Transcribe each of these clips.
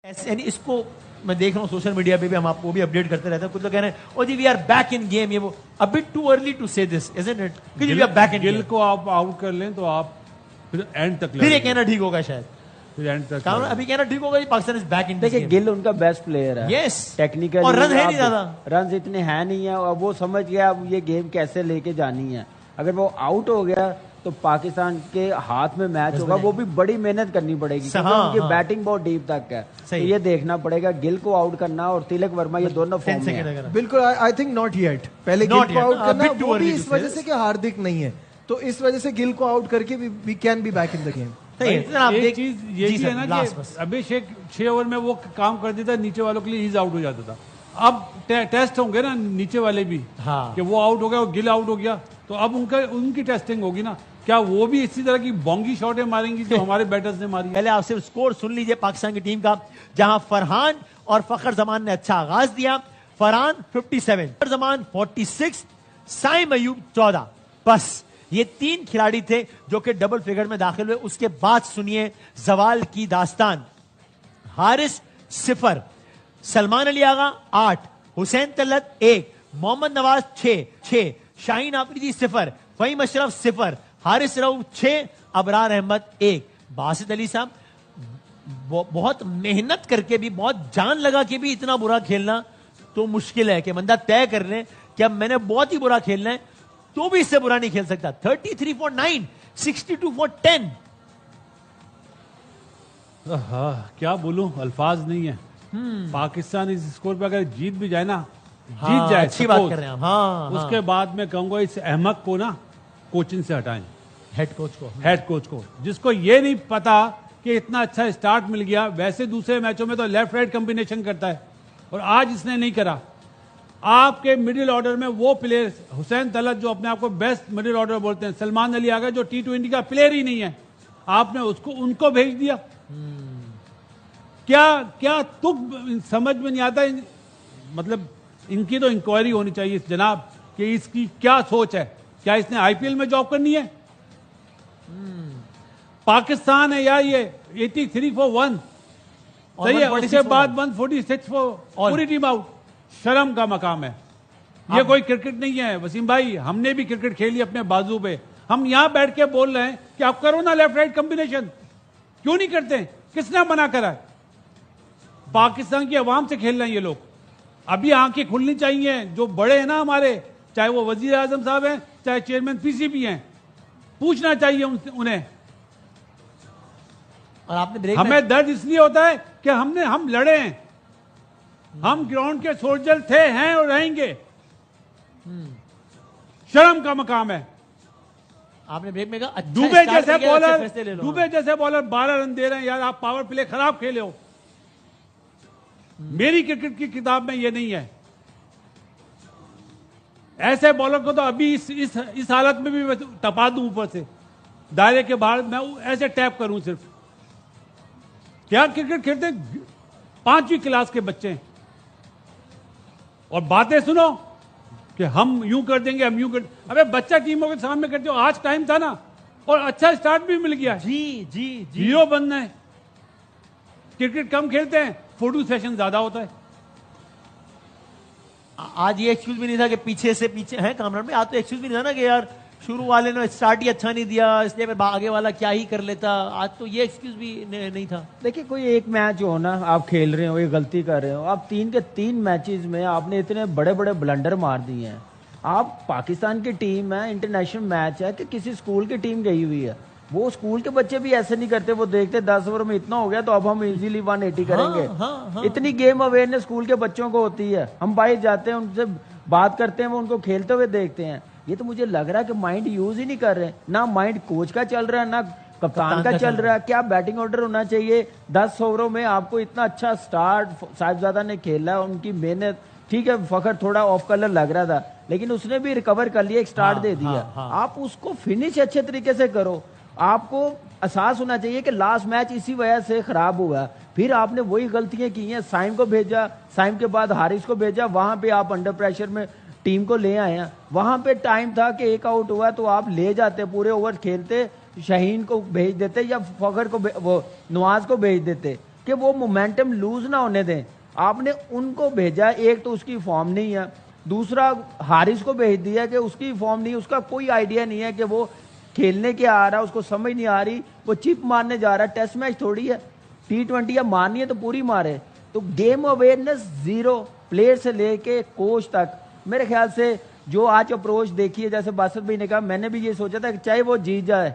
यानी इसको मैं देख रहा हूँ सोशल मीडिया पे भी, हम आपको भी अपडेट करते रहते हैं। कुछ लोग कह रहे हैं oh gee we are back in game, ये वो a bit too early to say this isn't it कि we are back in game. Gill को आप आउट कर लें तो आप फिर एंड तक फिर ये कहना ठीक होगा शायद, फिर एंड तक कारण अभी कहना ठीक होगा पाकिस्तान इज बैक इन। देखिए गिल उनका बेस्ट प्लेयर है, यस टेक्निकल, और रन है नहीं ज्यादा, रन इतने हैं नहीं है, और वो समझ गया अब ये गेम कैसे लेके जानी है। अगर वो आउट हो गया तो पाकिस्तान के हाथ में मैच होगा, वो भी बड़ी मेहनत करनी पड़ेगी क्योंकि उनकी बैटिंग बहुत डीप तक है। तो ये देखना पड़ेगा गिल को आउट करना और तिलक वर्मा, ये दोनों फॉर्म में हैं। बिल्कुल, आई थिंक नॉट येट। पहले गिल को आउट करना, वो भी इस वजह से कि हार्दिक नहीं है, तो इस वजह से गिल को आउट करके we can be back in the game. एक चीज ये भी है ना कि अभिषेक 6 ओवर में वो काम कर देता, नीचे वालों के लिए ईज आउट हो जाता था। अब टेस्ट होंगे ना नीचे वाले भी, कि वो आउट हो गया, गिल आउट हो गया, तो अब उनकी टेस्टिंग होगी ना, क्या वो भी इसी तरह की बोंगी शॉटें मारेंगी जो हमारे बैटर्स ने मारी। पहले आप सिर्फ स्कोर सुन लीजिए पाकिस्तान की टीम का, जहां फरहान और फखर जमान ने अच्छा आगाज दिया। फरहान 57, फखर जमान 46, साइम अयूब 14। बस ये 3 खिलाड़ी थे जो कि डबल फिगर में दाखिल हुए। उसके बाद सुनिए जवाल की दास्तान। हारिस 0, सलमान अली आगा 8, हुसैन तलत 1, मोहम्मद नवाज 6, शाहीन आफरीदी 0, फहीम अशरफ 0, हारिस रऊफ 6, अबरार अहमद 1। बासित अली साहब बहुत मेहनत करके भी, बहुत जान लगा के भी इतना बुरा खेलना तो मुश्किल है कि बंदा तय कर ले कि अब मैंने बहुत ही बुरा खेलना है तो भी इससे बुरा नहीं खेल सकता। 33 for 9, 62 for 10। क्या बोलूं, अल्फाज नहीं है। पाकिस्तान इस स्कोर पे अगर जीत भी जाए ना, जीत जाए, अच्छी बात कर रहे हैं हम। उसके बाद मैं कहूंगा इस अहमक को ना कोचिंग से हटाएं, हेड कोच को, जिसको ये नहीं पता कि इतना अच्छा स्टार्ट मिल गया। वैसे दूसरे मैचों में तो लेफ्ट राइट कॉम्बिनेशन करता है और आज इसने नहीं करा। आपके मिडिल ऑर्डर में वो प्लेयर, हुसैन तलत जो अपने आप को बेस्ट मिडिल ऑर्डर बोलते हैं, सलमान अली आगा जो T20 का प्लेयर ही नहीं है, आपने उनको भेज दिया। क्या तुक समझ में नहीं आता। मतलब इनकी तो इंक्वायरी होनी चाहिए जनाब कि इसकी क्या सोच है। क्या इसने IPL में जॉब करनी है? पाकिस्तान है या ये 83 for 1 सही है, उसके बाद 146 for पूरी टीम आउट। शर्म का मकाम है। ये कोई क्रिकेट नहीं है वसीम भाई, हमने भी क्रिकेट खेली अपने बाजू पे। हम यहां बैठ के बोल रहे हैं कि आप करो ना लेफ्ट राइट कॉम्बिनेशन, क्यों नहीं करते? किसने मना करा है? पाकिस्तान की आवाम से खेल रहे हैं ये लोग। अभी आंखें खुलनी चाहिए। जो बड़े हैं ना हमारे, चाहे वो वजीर आजम साहब हैं, चाहे चेयरमैन PCB हैं, पूछना चाहिए उन्हें। और आपने हमें दर्द इसलिए होता है कि हम लड़े हैं, हम ग्राउंड के सोल्जर थे, हैं और रहेंगे। शर्म का मकाम है। आपने ब्रेक में कहा अच्छा दुबे जैसे बॉलर 12 रन दे रहे हैं। यार आप पावर प्ले खराब खेले हो। मेरी क्रिकेट की किताब में ये नहीं है। ऐसे बॉलर को तो अभी इस हालत में भी टपा दूं ऊपर से, दायरे के बाहर मैं ऐसे टैप करूं सिर्फ। क्या क्रिकेट खेलते 5वीं क्लास के बच्चे, और बातें सुनो कि हम यूं कर देंगे, हम यूं कर। अबे बच्चा टीमों के सामने करते हो। आज टाइम था ना, और अच्छा स्टार्ट भी मिल गया। जी हीरो बनना है। क्रिकेट कम खेलते हैं, फोटो सेशन ज्यादा होता है। आज ये एक्सक्यूज भी नहीं था कि पीछे है कामरान में। आज तो एक्सक्यूज भी नहीं था ना कि यार शुरू वाले ने स्टार्ट ही अच्छा नहीं दिया इसलिए मैं आगे वाला क्या ही कर लेता। आज तो ये एक्सक्यूज भी नहीं था। देखिए कोई एक मैच हो ना, आप खेल रहे हो, ये गलती कर रहे हो, आप 3 के 3 मैचेस में आपने इतने बड़े बड़े ब्लंडर मार दिए हैं। आप पाकिस्तान की टीम है, इंटरनेशनल मैच है कि किसी स्कूल की टीम गई हुई है। वो स्कूल के बच्चे भी ऐसे नहीं करते। वो देखते 10 ओवर में इतना हो गया तो अब हम इजीली 180 करेंगे। इतनी गेम अवेयरनेस स्कूल के बच्चों को होती है। हम बाहर जाते हैं, उनसे बात करते हैं, वो उनको खेलते हुए देखते हैं। ये तो मुझे लग रहा है कि माइंड यूज ही नहीं कर रहे। ना माइंड कोच का चल रहा है, ना कप्तान का चल रहा है। क्या बैटिंग ऑर्डर होना चाहिए? 10 ओवरों में आपको इतना अच्छा स्टार्ट साहिबजादा ने खेला, उनकी मेहनत। ठीक है, फखर थोड़ा ऑफ कलर लग रहा था, लेकिन उसने भी रिकवर कर लिया, एक स्टार्ट दे दिया। आप उसको फिनिश अच्छे तरीके से करो। आपको एहसास होना चाहिए कि लास्ट मैच इसी वजह से खराब हुआ। फिर आपने वही गलतियां की हैं। साइम को भेजा, साइम के बाद हारिस को भेजा, वहां पे आप अंडर प्रेशर में टीम को ले आए हैं। वहां पे टाइम था कि एक आउट हुआ तो आप ले जाते, पूरे ओवर खेलते, शाहीन को भेज देते या फखर को वो नवाज को भेज देते। कि वो मोमेंटम लूज ना होने दें। आपने उनको भेजा, एक तो उसकी फॉर्म नहीं है, दूसरा हारिस को भेज दिया कि उसकी फॉर्म नहीं, उसका कोई आइडिया नहीं है कि वो खेलने क्या आ रहा है, उसको समझ नहीं आ रही, वो चिप मारने जा रहा है। टेस्ट मैच थोड़ी है, T20 या मारनी है तो पूरी मारे। तो गेम अवेयरनेस जीरो, प्लेयर से लेके कोच तक। मेरे ख्याल से जो आज अप्रोच देखी है, जैसे बासत भाई ने कहा, मैंने भी ये सोचा था कि चाहे वो जीत जाए,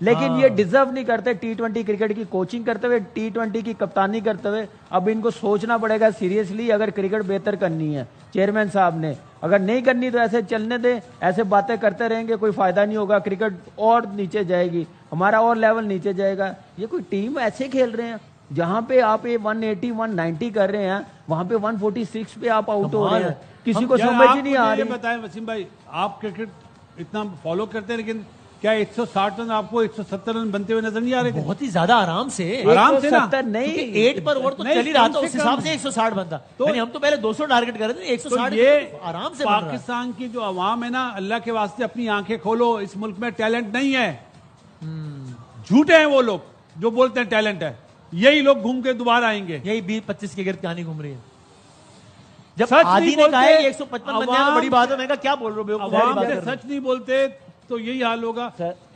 लेकिन ये डिजर्व नहीं करते T20 क्रिकेट की कोचिंग करते हुए, T20 की कप्तानी करते हुए। अब इनको सोचना पड़ेगा सीरियसली, अगर क्रिकेट बेहतर करनी है। चेयरमैन साहब ने अगर नहीं करनी तो ऐसे चलने दें, ऐसे बातें करते रहेंगे, कोई फायदा नहीं होगा, क्रिकेट और नीचे जाएगी, हमारा और लेवल नीचे जाएगा। ये कोई टीम ऐसे खेल रहे हैं जहां पे आप 180 190 कर रहे हैं, वहां पे 146 पे आप आउट हो रहे हैं, किसी को समझ ही नहीं आ रही। बताएं वसीम भाई, आप क्रिकेट इतना फॉलो करते हैं, लेकिन क्या 160 रन आपको 170 रन बनते हुए नजर नहीं आ रहे थे? बहुत ही ज्यादा आराम से ना, नहीं 8 पर ओवर तो चल ही रहा था, उस हिसाब से 160 बनता। तो हम तो पहले 200 टारगेट कर रहे थे, 160 ये आराम से पाकिस्तान की जो आवाम है ना, अल्लाह के वास्ते अपनी आंखें खोलो, इस मुल्क में टैलेंट नहीं है। झूठे हैं वो लोग जो बोलते हैं टैलेंट है। यही लोग घूम के दोबारा आएंगे। यही 20-25 की गिरद कहानी घूम रही है। जब सच आदि ने कहा है 155 बन जाए तो बड़ी बात है, मैं कहा क्या बोल रहे हो, अवाम से सच नहीं बोलते तो यही हाल होगा।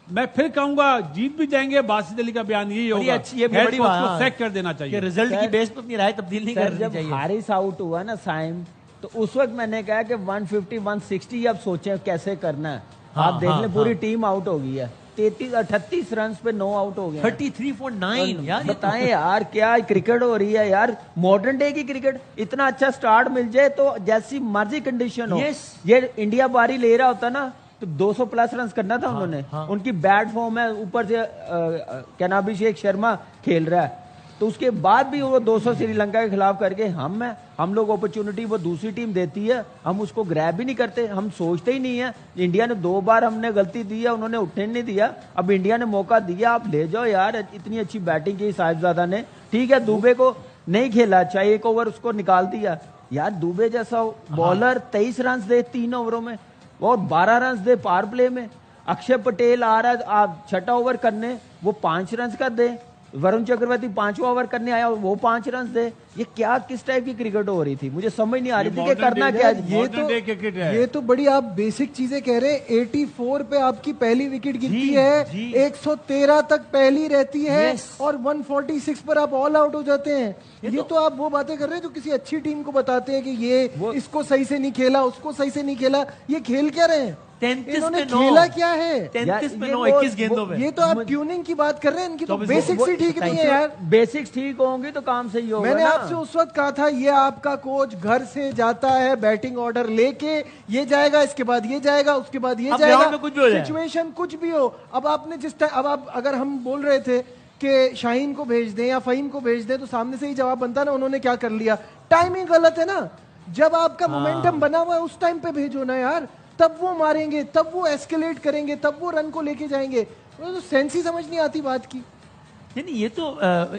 मैं फिर कहूंगा जीत भी जाएंगे, बासित अली का बयान यही होगा, ये बड़ी बात को सेक कर देना चाहिए। रिजल्ट की बेस पर अपनी राय तब्दील नहीं करनी चाहिए। जब हारिस आउट हुआ ना साइम, तो उस वक्त मैंने कहा कि 150 160 अब सोचें कैसे करना है। आप देख लें पूरी टीम आउट हो गई है, 38 रन पे 9 आउट हो गए, 33 for 9 यार। बताएं यार क्या क्रिकेट हो रही है यार, मॉडर्न डे की क्रिकेट। इतना अच्छा स्टार्ट मिल जाए तो जैसी मर्जी कंडीशन हो। ये इंडिया बारी ले रहा होता ना तो 200 प्लस रन करना था उन्होंने। उनकी बैड फॉर्म है, ऊपर से क्या नाम, अभिषेक शर्मा खेल रहा है, तो उसके बाद भी वो 200 श्रीलंका के खिलाफ करके हम लोग अपॉर्चुनिटी वो दूसरी टीम देती है, हम उसको ग्रैब भी नहीं करते, हम सोचते ही नहीं है। इंडिया ने 2 बार हमने गलती दी है, उन्होंने उठने नहीं दिया। अब इंडिया ने मौका दिया, आप ले जाओ यार, इतनी अच्छी बैटिंग की साहिबजादा ने। ठीक है, दुबे को नहीं खेला, चाहे 1 ओवर उसको निकाल दिया यार। दुबे जैसा बॉलर 23 रन दे 3 ओवरों में और 12 रन दे पावर प्ले में। अक्षय पटेल आ रहा है 6 ओवर करने, वो 5 रन का दे। वरुण चक्रवर्ती 5वां ओवर करने आया, वो 5 रन दे। ये क्या किस टाइप की क्रिकेट हो रही थी, मुझे समझ नहीं आ रही थी कि करना क्या। ये तो बड़ी आप बेसिक चीजें कह रहे हैं। 84 पे आपकी पहली विकेट गिरती है, 113 तक पहली रहती है और 146 पर आप ऑल आउट हो जाते हैं। ये तो आप वो बातें कर रहे हैं जो किसी अच्छी टीम को बताते हैं कि ये इसको सही से नहीं खेला, उसको सही से नहीं खेला। ये खेल क्या रहे हैं, इन्होंने खेला क्या है? 33 पे 9, 21 गेंदों में। ये तो आप ट्यूनिंग की बात कर रहे हैं, इनकी तो बेसिक्स ही ठीक नहीं है यार। बेसिक्स ठीक होंगे तो काम सही होगा। मैंने आपसे उस वक्त कहा था, ये आपका कोच घर से जाता है बैटिंग ऑर्डर लेके, ये जाएगा, इसके बाद ये जाएगा, उसके बाद ये जाएगा, सिचुएशन कुछ भी हो। अब आपने जिस टाइम, अब आप अगर हम बोल रहे थे कि शाहीन को भेज दें या फहीम को भेज दें, तो सामने से ही जवाब बनता ना, उन्होंने क्या कर लिया। टाइमिंग गलत है ना। जब आपका मोमेंटम बना हुआ है उस टाइम पे भेजो ना यार, तब वो मारेंगे, तब वो एस्केलेट करेंगे, तब वो रन को लेके जाएंगे। तो सेंस ही समझ नहीं आती बात की। यानी ये तो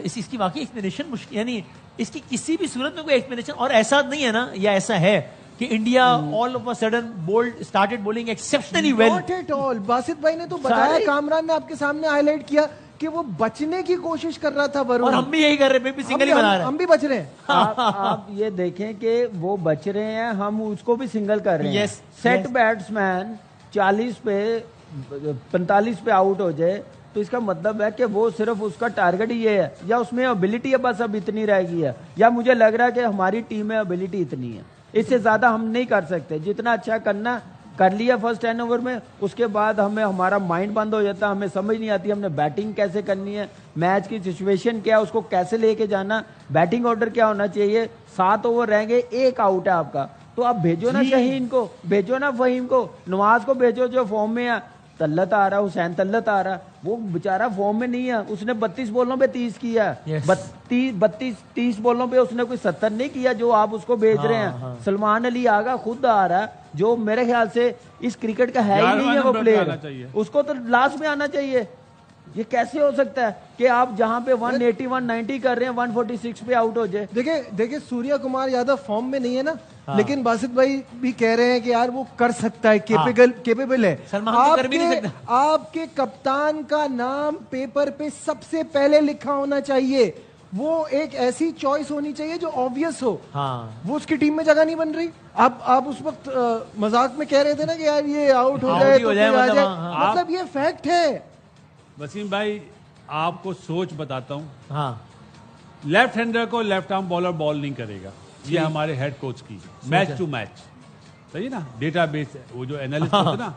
इसकी वाकई एक्सप्लेनेशन मुश्किल, यानी इसकी किसी भी सूरत में कोई एक्सप्लेनेशन। और ऐसा नहीं है ना, या ऐसा है कि India all of a sudden started bowling exceptionally well. Not at all. Basit भाई ने तो बताया, कामरान ने आपके सामने हाईलाइट किया कि वो बचने की कोशिश कर रहा था वरुण। और हम भी यही कर रहे हैं, सिंगल ही बना रहे हैं। हम भी बच रहे हैं। आप ये देखें कि वो बच रहे हैं, हम उसको भी सिंगल कर रहे हैं। सेट बैट्समैन 40 पे 45 पे आउट हो जाए तो इसका मतलब है कि वो सिर्फ उसका टारगेट ही ये है, या उसमें एबिलिटी है बस अब इतनी रह गई है, या मुझे लग रहा है कि हमारी टीम में एबिलिटी इतनी है, इससे ज्यादा हम नहीं कर सकते। जितना अच्छा करना कर लिया फर्स्ट 10 ओवर में, उसके बाद हमारा माइंड बंद हो जाता, हमें समझ नहीं आती हमने बैटिंग कैसे करनी है, मैच की सिचुएशन क्या है, उसको कैसे लेके जाना, बैटिंग ऑर्डर क्या होना चाहिए। 7 ओवर रहेंगे, 1 आउट है आपका, तो आप भेजो ना शहीन को, भेजो ना फहीम को, नवाज को भेजो जो फॉर्म में है। तल्लत आ रहा, हुसैन तल्लत आ रहा, वो बेचारा फॉर्म में नहीं है, उसने 32 बॉलों पे 30 किया। 30 बॉलों पे उसने कोई 70 नहीं किया जो आप उसको भेज रहे हैं। सलमान अली आगा खुद आ रहा है, जो मेरे ख्याल से इस क्रिकेट का है ही नहीं है वो प्लेयर, उसको तो लास्ट में आना चाहिए। ये कैसे हो सकता है कि आप जहां पे 180 190 कर रहे हैं 146 पे आउट हो जाए। देखिए सूर्या कुमार यादव फॉर्म में नहीं है ना, लेकिन बासित भाई भी कह रहे हैं कि यार वो कर सकता है, केपेबल है। आपके कप्तान का नाम पेपर पे सबसे पहले लिखा होना चाहिए, वो एक ऐसी चॉइस होनी चाहिए जो ऑब्वियस हो। हाँ, वो उसकी टीम में जगह नहीं बन रही। आप उस वक्त मजाक में कह रहे थे ना कि यार ये आउट हो जाए तो कोई आ जाए, मतलब ये फैक्ट है। वसीम भाई आपको सोच बताता हूं, हाँ, लेफ्ट हैंडर को लेफ्ट आर्म बॉलर बॉल नहीं करेगा, ये हमारे हेड कोच की मैच टू मैच, सही ना, डेटाबेस है, वो जो एनालिस्ट होते ना,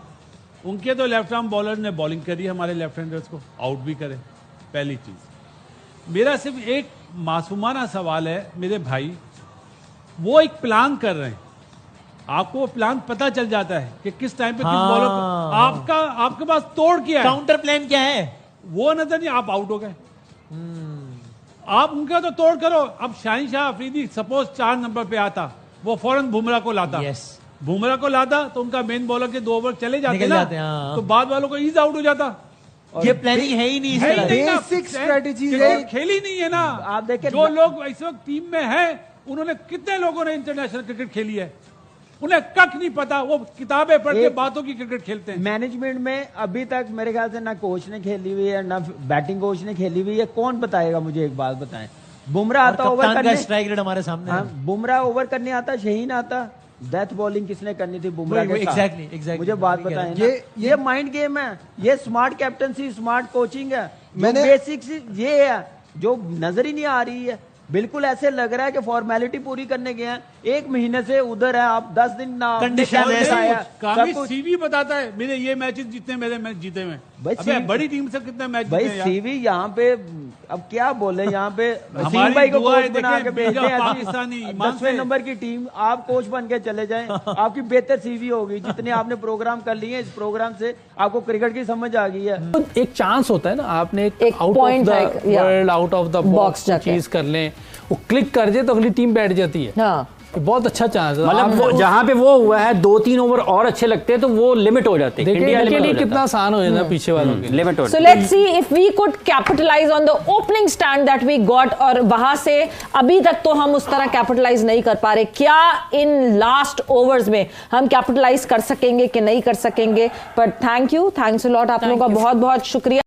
उनके तो लेफ्ट आर्म बॉलर ने बॉलिंग करी हमारे लेफ्ट हैंडर्स को, आउट भी करे। पहली चीज, मेरा सिर्फ एक मासूमाना सवाल है मेरे भाई, वो एक प्लान कर रहे हैं, आपको वो प्लान पता चल जाता है कि किस टाइम पे किस बॉलर, आपके पास तोड़ क्या है, काउंटर प्लान क्या है, वो नजर नहीं, आप आउट हो गए। आप उनका तो तोड़ करो। अब शाहीन शाह अफरीदी सपोज 4 नंबर पे आता, वो फौरन बुमराह को लाता, बुमराह को लाता तो उनका मेन बॉलर के 2 ओवर चले जाते ना, तो बाद वालों को ईज आउट हो जाता। ये प्लानिंग है ही नहीं, बेसिक स्ट्रेटजी खेली नहीं है ना। आप देखें, जो लोग इस वक्त टीम में हैं, उन्होंने कितने लोगों ने इंटरनेशनल क्रिकेट खेली है, उन्हें कख नहीं पता, वो किताबें पढ़ के बातों की क्रिकेट खेलते हैं। मैनेजमेंट में अभी तक मेरे ख्याल से ना कोच ने खेली हुई है, ना बैटिंग कोच ने खेली हुई है। कौन बताएगा मुझे, एक बात बताएं। बुमराह आता ओवर करने, स्ट्राइक रेट हमारे सामने है। बुमराह ओवर करने आता, शाहीन आता, डेथ बॉलिंग किसने करनी थी बुमराह के साथ? एग्जैक्टली मुझे बात बताएं ना, ये माइंड गेम है, ये स्मार्ट कैप्टनसी, स्मार्ट कोचिंग है। मैंने बेसिक्स ये है जो नजर ही नहीं आ रही है। बिल्कुल ऐसे लग रहा है कि फॉर्मेलिटी पूरी करने गए हैं, 1 महीने से उधर है, आप 10 दिन ना कंडीशन ऐसा है। काफी सीवी बताता है मेरे ये मैचेस जितने मेरे मैच जीते हुए भाई, बड़ी टीम से कितने मैच भाई जीते सीवी यहाँ पे, अब क्या बोले, यहाँ पे वसीम भाई को कोच बना के भेजते हैं, पाकिस्तानी 10वें नंबर की टीम, आप कोच बन के चले जाएं, आपकी बेहतर सीवी होगी। जितने आपने प्रोग्राम कर लिए, इस प्रोग्राम से आपको क्रिकेट की समझ आ गई है। एक चांस होता है ना, आपने एक out of the world, out of the box चीज कर लें, वो क्लिक कर दे तो अगली टीम बैठ जाती है। हाँ। बहुत अच्छा चांस है, मतलब जहां पे वो हुआ है 2-3 ओवर और अच्छे लगते हैं तो वो लिमिट हो जाते हैं। इंडिया के लिए कितना आसान हो जाता है पीछे वालों के लिमिट हो। So let's see if we could capitalise on the opening stand that we got, और वहां से अभी तक तो हम उस तरह कैपिटलाइज नहीं कर पा रहे। क्या इन लास्ट ओवर्स में हम कैपिटलाइज कर सकेंगे कि नहीं कर सकेंगे? पर थैंक्स अ लॉट, आप लोगों का बहुत बहुत शुक्रिया।